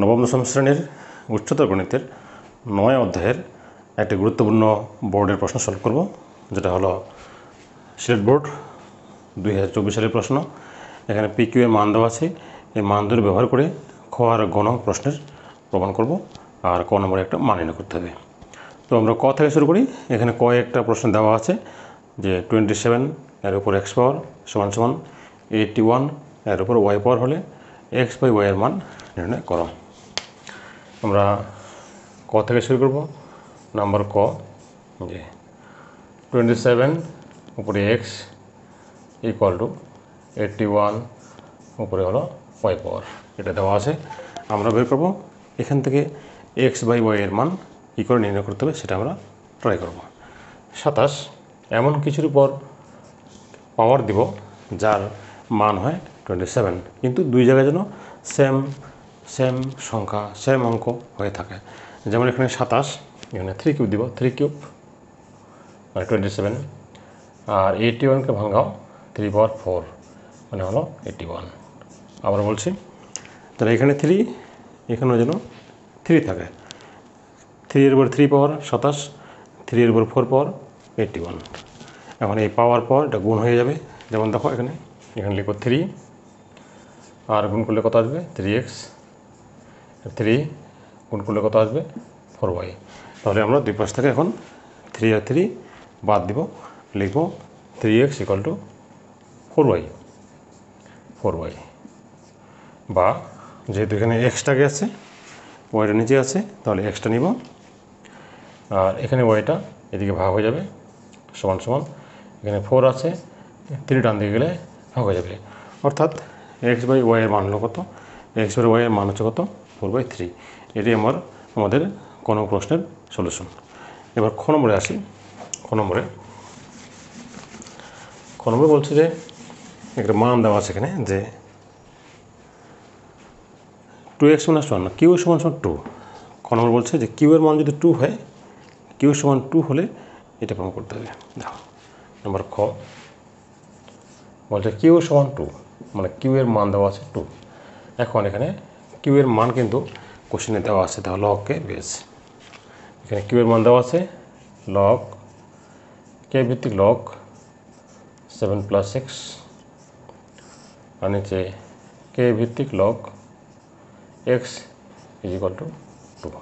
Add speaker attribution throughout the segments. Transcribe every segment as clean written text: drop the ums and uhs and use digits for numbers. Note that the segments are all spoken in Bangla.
Speaker 1: নবম দশম শ্রেণীর উচ্চতর গণিতের ৯ অধ্যায়ের একটি গুরুত্বপূর্ণ বোর্ডের প্রশ্ন সলভ করব, যেটা হলো সিলেট বোর্ড 2024 সালের প্রশ্ন। এখানে PQ এর মান দেওয়া আছে, এই মান দুটো ব্যবহার করে খ আর গ নং প্রশ্নের প্রমাণ করব, আর ক নম্বরে একটা মান নির্ণয় করতে হবে। তো আমরা ক থেকে শুরু করি। এখানে ক একটা প্রশ্ন দেওয়া আছে যে 27 এর উপর x পাওয়ার সমান সমান 81 এর উপর y পাওয়ার হলে x বাই y এর মান নির্ণয় করো। আমরা ক থেকে শুরু করব। নাম্বার ক যে 27 উপরে x ইকুয়াল টু 81 উপরে হলো y পাওয়ার, এটা দেওয়া আছে। আমরা বের করব এখান থেকে x বাই y এর মান কী করে নির্ণয় করতে হবে সেটা আমরা ট্রাই করব। 27 এমন কিছুর উপর পাওয়ার দিব যার মান হয় 27, কিন্তু দুই জায়গায় যেন সেম সংখ্যা সেম অঙ্ক হয়ে থাকে। যেমন এখানে 27, এখানে 3 কিউব দিব, 3 কিউব মানে 27, আর 81কে ভাঙাও 3 পাওয়ার 4 মানে হলো 81। আবার বলছি, তাহলে এখানে 3, এখানেও যেন 3 থাকে। 3 এর উপর 3 পাওয়ার 27, 3 এর উপর 4 পাওয়ার 81। এখন এই পাওয়ার পর এটা গুণ হয়ে যাবে। যেমন দেখো এখানে লিখো 3 আর গুণ করলে কত আসবে 3x, 3 গুণ করলে কত আসবে 4y। তাহলে আমরা দুই পাশ থেকে এখন 3 আর 3 বাদ দিব, লিখব 3x ইকুয়াল টু 4y। বা যেহেতু এখানে এক্সট্রা আছে, ওয়াইটা নিচে আছে, তাহলে এক্সট্রা নিব, আর এখানে ওয়াইটা এদিকে ভাগ হয়ে যাবে, সমান সমান এখানে 4 আছে, 3 ডান দিকে গেলে ভাগ হয়ে যাবে। অর্থাৎ এক্স বাই ওয়াই এর মান হলো কত, এক্স বাই ওয়াই এর মান হচ্ছে কত 4/3। এটাই আমাদের কোনো প্রশ্নের সলিউশন। এবার খ নম্বরে আসি। খ নম্বরে বলছে যে একটা মান দেওয়া আছে এখানে যে 2x = 1, কিউ সমান 2। খ নম্বর বলছে যে কিউ এর মান যদি 2 হয়, কিউ সমান 2 হলে এটা প্রমাণ করতে হবে। দেখো নম্বর খ বলছে কিউ সমান 2, মানে কিউ এর মান দেওয়া আছে 2। এখন এখানে কিউ এর মান কিন্তু কোশ্চেনে দেওয়া আছে, দেখো লগ কে বেস। এখানে কিউ এর মান দেওয়া আছে লগ কে ভিত্তিক লগ 7 + x, আর নিচে কে ভিত্তিক লগ x = 2।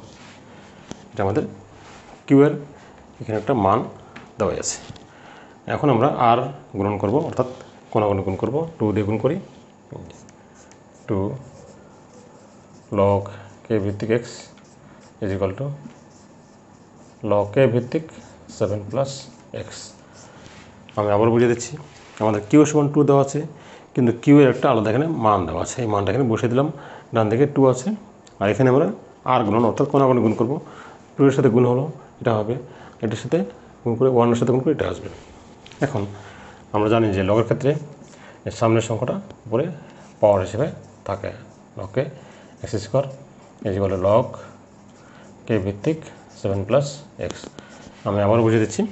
Speaker 1: এটা আমাদের কিউ এর এখানে একটা মান দেওয়া আছে। এখন আমরা আর গুণন করব, অর্থাৎ কোনাগুণে গুণ করব। 2 দিয়ে গুণ করি, 2 লগ কে ভিত্তিক x = লগ কে ভিত্তিক 7 + x। আমি আবার বুঝিয়ে দিচ্ছি। আমাদের কিউ সমান 2 দেওয়া আছে, কিন্তু কিউ এর একটা আলাদা এখানে মান দেওয়া আছে। এই মানটা এখানে বসিয়ে দিলাম, ডান দিকে 2 আছে, আর এখানে আমরা আর গুণন, অর্থাৎ কোনাগুণে গুণ করব। 2 এর সাথে গুণ হলো এটা হবে, এটার সাথে গুণ করে 1 এর সাথে গুণ করে এটা আসবে। এখন আমরা জানি যে লগের ক্ষেত্রে এর সামনের সংখ্যাটা উপরে পাওয়ার হিসেবে থাকে। লগকে x² লগ কে ভিত্তিক 7 + x। আমি আবার বুঝিয়ে দিচ্ছি,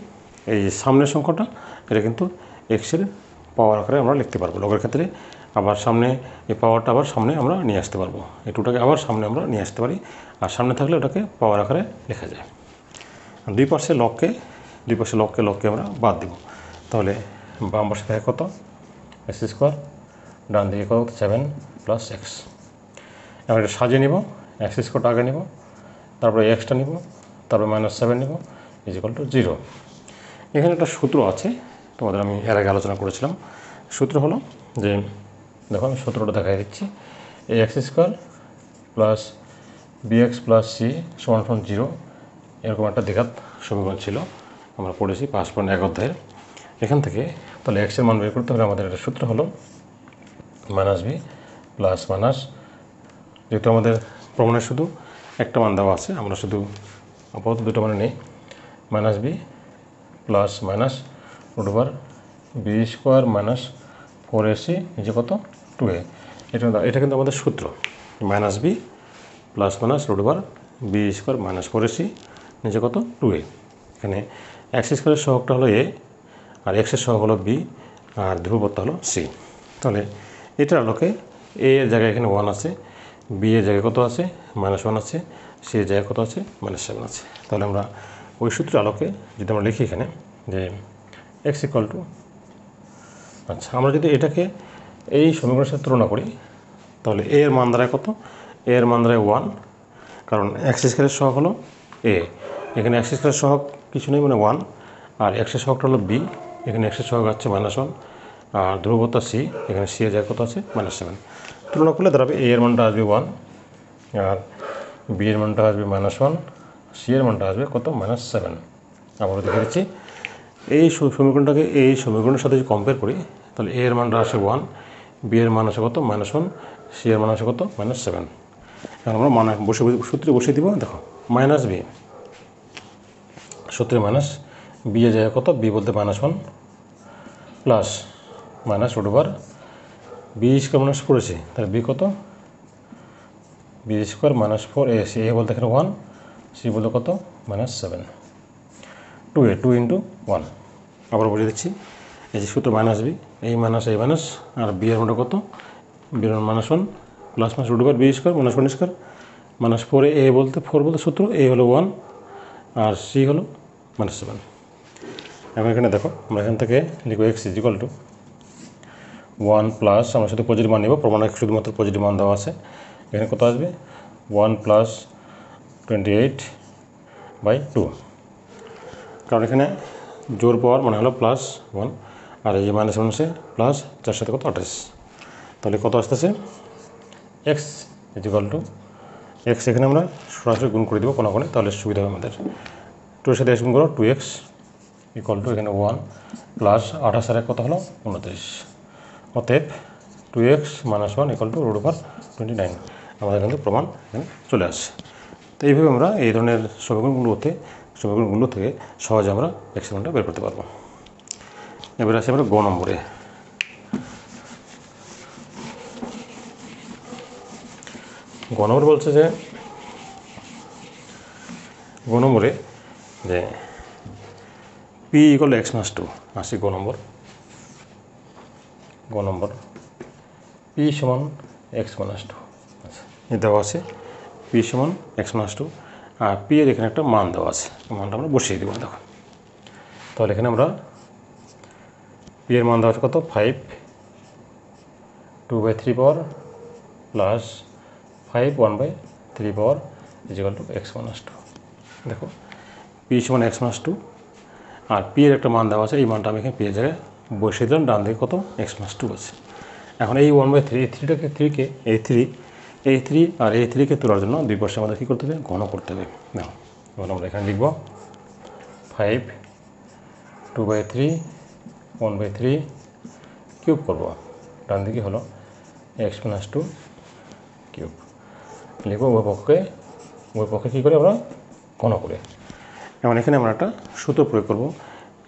Speaker 1: এই সামনের সংখ্যাটা এটা কিন্তু এক্সের পাওয়ার আকারে আমরা লিখতে পারবো লগের ক্ষেত্রে। আবার সামনে এই পাওয়ারটা আবার সামনে আমরা নিয়ে আসতে পারবো, এই 2টাকে আবার সামনে আমরা নিয়ে আসতে পারি, আর সামনে থাকলে ওটাকে পাওয়ার আকারে লেখা যায়। দুই পাশে লগকে আমরা বাদ দেব। তাহলে বাম পাশে থাকে কত x², ডান দিকে কত 7 + x। এবার এটা সাজিয়ে নিব, x² আগে নিব, তারপরে এক্সটা নিব, তারপরে -7 নিব, = 0। এখানে একটা সূত্র আছে, তোমাদের আমি এর আগে আলোচনা করেছিলাম। সূত্র হলো যে, দেখো আমি সূত্রটা দেখাই দিচ্ছি। এই x² + bx + c = 0, এরকম একটা দ্বিঘাত সমীকরণ ছিল, আমরা পড়েছি 5.1 অধ্যায়ের। এখান থেকে তাহলে x এর মান বের করতে হলে আমাদের একটা সূত্র হলো -b + যেহেতু আমাদের প্রমাণের শুধু একটা মান দেওয়া আছে, আমরা শুধু আপাতত দুটো মানে নেই। -b + (√b² - 4ac) কত 2a। এটা কিন্তু আমাদের সূত্র, -b + (√b² - 4ac) কত 2a। এখানে x² এর সহগটা হলো a, আর x এর সহগ হলো b, আর ধ্রুবকটা হলো c। তাহলে এটার আলোকে a এর জায়গায় এখানে 1 আছে, বি এর জায়গায় কত আছে -1 আছে, সি এর জায়গায় কত আছে -7 আছে। তাহলে আমরা ওই সূত্রের আলোকে যদি আমরা লিখি এখানে যে এক্স ইকুয়াল টু, আচ্ছা আমরা যদি এটাকে এই সমীকরণের সাথে তুলনা করি তাহলে এ এর মান দাঁড়ায় কত, এ এর মান দাঁড়ায় 1, কারণ এক্স স্কয়ারের সহগ হলো এ, এখানে এক্স স্কয়ারের সহগ কিছু নেই মানে 1, আর এক্সের সহগটা হলো বি, এখানে এক্সের সহগ আছে -1, আর ধ্রুবতা সি, এখানে সি এর জায়গায় কত আছে -7। তুলনা করলে দাঁড়াবে এ এর মানটা আসবে 1, আর বি এর মানটা আসবে -1, সি এর মানটা আসবে কত -7। আবারও দেখে দিচ্ছি, এই সমীকরণটাকে এই সমীকরণের সাথে যদি কম্পেয়ার করি তাহলে এ এর মানটা আসে 1, বি এর মান আসে কত -1, সি এর মান আসে কত -7। এখন আমরা মান সূত্রে বসিয়ে দিব। দেখো মাইনাস বি, সূত্রে মাইনাস বি এর জায়গায় কত, বি বলতে -1 প্লাস -√, বি স্কোয়ার মাইনাস পড়েছে তাহলে বি কত, বি স্কোয়ার -4 এ, সি এ বলতে এখানে 1, সি বলতে কত -7, 2a 2 × 1। আবার বলে দিচ্ছি, এই যে সূত্র মাইনাস বি, এই মাইনাস এই মাইনাস, আর বি এর মানটা কত, বি এর মান -1 প্লাস √, বি স্কোয়ার -1 স্কোয়ার -4 এ বলতে 4 বলতে সূত্র, এ হলো 1 আর সি হলো -7। এখন এখানে দেখো আমরা এখান থেকে লিখব এক্স ইকুয়াল টু 1 প্লাস, আমরা শুধু পজিটিভ মান নেব, প্রমাণে শুধুমাত্র পজিটিভ মান দেওয়া আছে। এখানে কত আসবে 1 প্লাস 28/2, কারণ এখানে জোর পাওয়ার মানে হলো +1, আর এই যে -1 আছে প্লাস 4 সাথে কত 28, তাহলে কত আসতেছে এক্স ইকুয়াল টু, এক্স এখানে আমরা সরাসরি গুণ করে দেবো কোনো কোণে, তাহলে সুবিধা হবে আমাদের। 2 এর সাথে গুণ করো 2x ইকুয়াল টু এখানে 1 প্লাস 28 আর কত হলো 29, অতএব 2x - 1 ইকুয়াল টু √29। আমাদের কিন্তু প্রমাণ এখানে চলে আসছে। তো এইভাবে আমরা এই ধরনের সমীকরণগুলো থেকে সহজে আমরা এক্স এর মানটা বের করতে পারবো। এবার আসি আমরা গ নম্বরে। গ নম্বর বলছে যে গ নম্বরে যে পি ইকুয়াল এক্স মাস 2। আসি গ নম্বর পি সমান এক্স মাইনাস 2। আচ্ছা দেওয়া আছে পি সমান এক্স মাইনাস 2, আর পি এর এখানে একটা মান দেওয়া আছে, মানটা আমরা বসিয়ে দেবো। দেখো তাহলে এখানে আমরা পি এর মান দেওয়া আছে কত 5 2/3 power plus 5 1/3 power equal to x minus 2। দেখো পি সমান এক্স মাইনাস 2, আর পি এর একটা মান দেওয়া আছে, এই মানটা আমি এখানে পি এর জায়গায় বসিয়ে দিলাম, ডান দিকে কত এক্স মাইনাস 2 আছে। এখন এই 1/3, এই 3কে এই 3 আর এই 3কে তোলার জন্য দুই পাশে আমাদের কী করতে হবে, ঘন করতে হবে। দেখো এখন আমরা এখানে লিখব 5 2/3 1/3 কিউব করব, ডান দিকে হলো এক্স মাইনাস 2 কিউব লিখব, উভয় পক্ষে কী করে আমরা ঘন করে। এখন এখানে আমরা একটা সূত্র প্রয়োগ করব,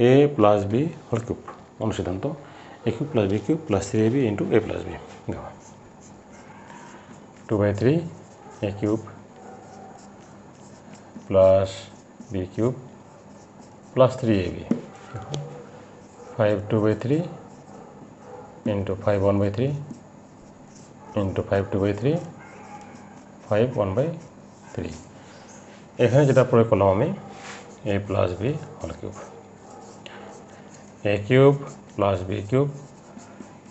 Speaker 1: a plus B whole cube, অনুসিদ্ধান্ত a cube plus B cube plus 3ab into a plus B. দেখো 2/3 a cube plus B cube plus 3ab, 5 2/3 into 5 1/3 into 5 2/3 5 1/3। এখানে যেটা প্রয়োগ করলাম আমি a plus B whole cube, a cube plus B cube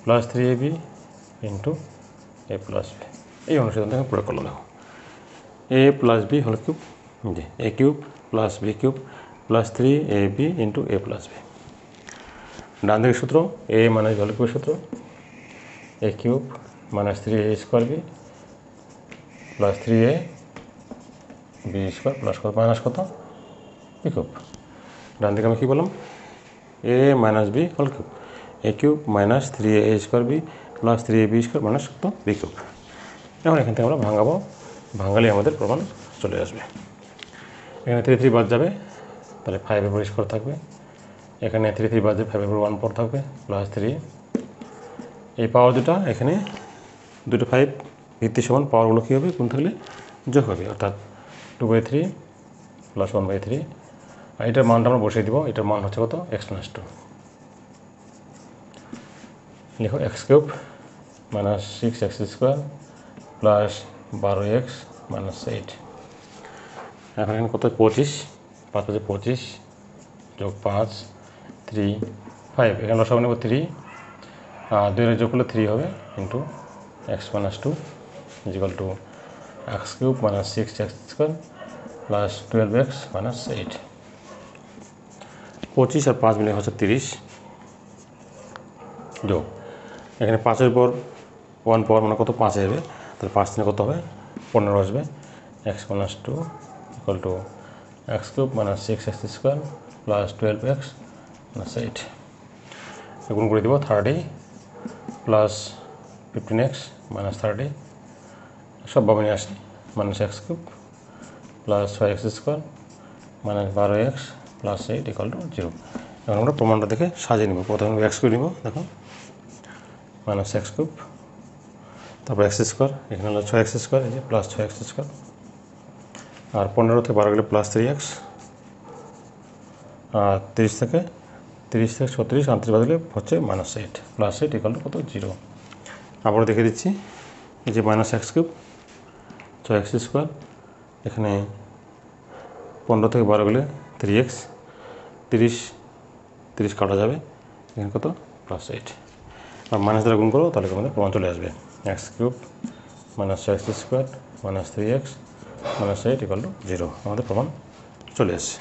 Speaker 1: plus 3ab into a plus B, এই অনুসিদ্ধান্ত আমি প্রয়োগ করলাম। দেখো a plus B whole cube, জি a cube plus B cube plus 3ab into a plus B. ডান দিকের সূত্র a মাইনাস হোল কিউবের সূত্র a cube minus 3a square B plus 3a B square plus কত মাইনাস কত বি কিউব। ডান দিকে আমি কী বললাম a minus B whole cube, a cube minus 3a square B plus 3ab square minus কত বি কিউব। এখন এখান থেকে আমরা ভাঙালে আমাদের প্রমাণ চলে আসবে। এখানে 3 3 বাদ যাবে, তাহলে 5 এর উপর স্কোয়ার থাকবে, এখানে 3 3 বাদ যাবে, 5 এর উপর 1 পর থাকবে প্লাস 3। এই পাওয়ার দুটা এখানে দুটো 5 ভিত্তি সমান, পাওয়ারগুলো কী হবে কোন থাকলে যোগ হবে, অর্থাৎ 2/3 প্লাস 1/3। আর এটার মানটা আমরা বসিয়ে দিব, এটার মান হচ্ছে কত এক্স মাইনাস 2। লিখো x cube minus 6x square plus 12x minus 8। এখন এখানে কত 25, 5 আছে 25 যোগ 5 3 5, এখানে লসাগু নেব 3, 2 যোগ করলে 3 হবে into x minus 2 is equal to x cube minus 6x square plus 12x minus 8। 25 আর 5 মিলে হচ্ছে 30 যোগ এখানে 5-এর পর 1 পাওয়ার মানে কত 5 আসবে, তাহলে 5 দিনে কত হবে 15 আসবে। x minus 2 equal to x cube minus 6x square plus 12x minus 8। গুণ করে দেবো 30 প্লাস 15x মাইনাস 30 সব ভাবে নিয়ে আসি minus x cube plus 5x square minus 12x plus 8 equal to 0। এখন আমরা প্রমাণটা দেখে সাজিয়ে নেব। প্রথমে এক্স কিউব নিব, দেখো মাইনাস এক্স কিউব, তারপর এক্স স্কোয়ার, এখানে হলো 6x স্কোয়ার, এই যে প্লাস 6x স্কোয়ার, আর 15 থেকে 12 গেলে প্লাস 3x, আর 30 থেকে 36 38 বাদলে হচ্ছে মাইনাস 8 প্লাস 8 ইকুয়াল টু কত 0। আবারও দেখে দিচ্ছি, এই যে minus x cube 6x square, এখানে 15 থেকে 12 গেলে 3x, 30 কাটা যাবে, এখানে কত প্লাস 8, আর মাইনাস দ্বারা গুণ করো তাহলে আমাদের প্রমাণ চলে আসবে x cube minus 6x square minus 3x minus 8 equal to 0। আমাদের প্রমাণ চলে আসছে।